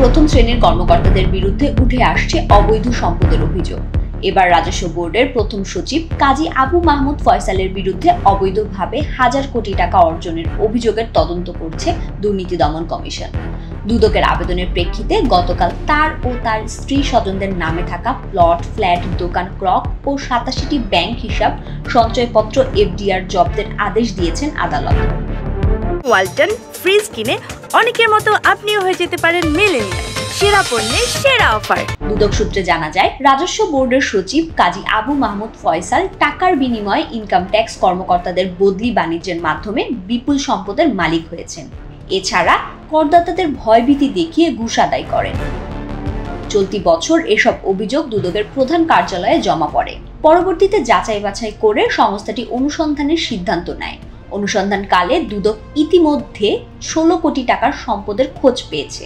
প্রথম শ্রেণীর কর্মকর্তাদের বিরুদ্ধে উঠে আসছে অবৈধ সম্পদের অভিযোগ। এবার রাজস্ব বোর্ডের প্রথম সচিব কাজী আবু মাহমুদ ফয়সালের বিরুদ্ধে অবৈধভাবে হাজার কোটি টাকা অর্জনের অভিযোগের তদন্ত করছে দুর্নীতি দমন কমিশন। দুদকের আবেদনের প্রেক্ষিতে গতকাল তার ও তার স্ত্রী স্বজনদের নামে থাকা প্লট, ফ্ল্যাট, দোকান, ক্রক ও 87টি ব্যাংক হিসাব, সঞ্চয়পত্র, এফডিআর জব্দের আদেশ দিয়েছেন আদালত। ওয়ালটন ফ্রিজ কিনে অনেকের মতো আপনিও হয়ে যেতে পারেন মিলেনিয়াল। সেরা পণ্যের সেরা অফার। দুদক সূত্রে জানা যায়, রাজস্ব বোর্ডের সচিব কাজী আবু মাহমুদ ফয়সাল টাকার বিনিময়ে ইনকাম ট্যাক্স কর্মকর্তাদের বদলি বাণিজ্যের মাধ্যমে বিপুল সম্পদের মালিক হয়েছেন। এছাড়া করদাতাদের ভয়ভীতি দেখিয়ে ঘুষ আদায় করেন। চলতি বছর এসব অভিযোগ দুদকের প্রধান কার্যালয়ে জমা পড়ে। পরবর্তীতে যাচাই বাছাই করে সংস্থাটি অনুসন্ধানের সিদ্ধান্ত নেয়। অনুসন্ধানকালে দুদক ইতিমধ্যে 16 কোটি টাকার সম্পদের খোঁজ পেয়েছে।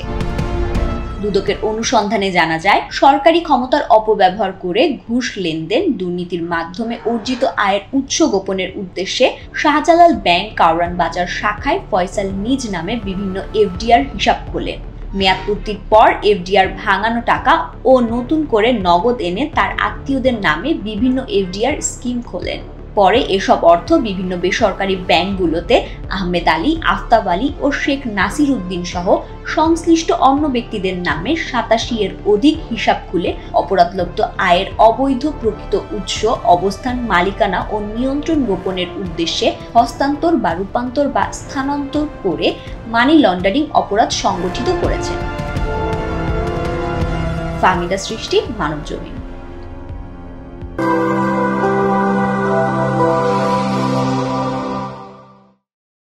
দুদকের অনুসন্ধানে জানা যায়, সরকারি ক্ষমতার অপব্যবহার করে ঘুষ লেনদেন, দুর্নীতির মাধ্যমে অর্জিত আয়ের উৎস গোপনের উদ্দেশ্যে শাহজালাল ব্যাংক কারওয়ান বাজার শাখায় ফয়সাল নিজ নামে বিভিন্ন এফডিআর হিসাব খোলেন। মেয়াদ পূর্তির পর এফডিআর ভাঙানো টাকা ও নতুন করে নগদ এনে তার আত্মীয়দের নামে বিভিন্ন এফডিআর স্কিম খোলেন। পরে এসব অর্থ বিভিন্ন বেসরকারি ব্যাংকগুলোতে আহমেদ আলী, আফতাব আলী ও শেখ নাসির উদ্দিন সহ সংশ্লিষ্ট অন্য ব্যক্তিদের নামে 87 এর অধিক হিসাব খুলে অপরাধলব্ধ আয়ের অবৈধ প্রকৃত উৎস, অবস্থান, মালিকানা ও নিয়ন্ত্রণ গোপনের উদ্দেশ্যে হস্তান্তর বা রূপান্তর বা স্থানান্তর করে মানি লন্ডারিং অপরাধ সংগঠিত করেছেন। ফাহমিদা সৃষ্টি, মানবজমিন।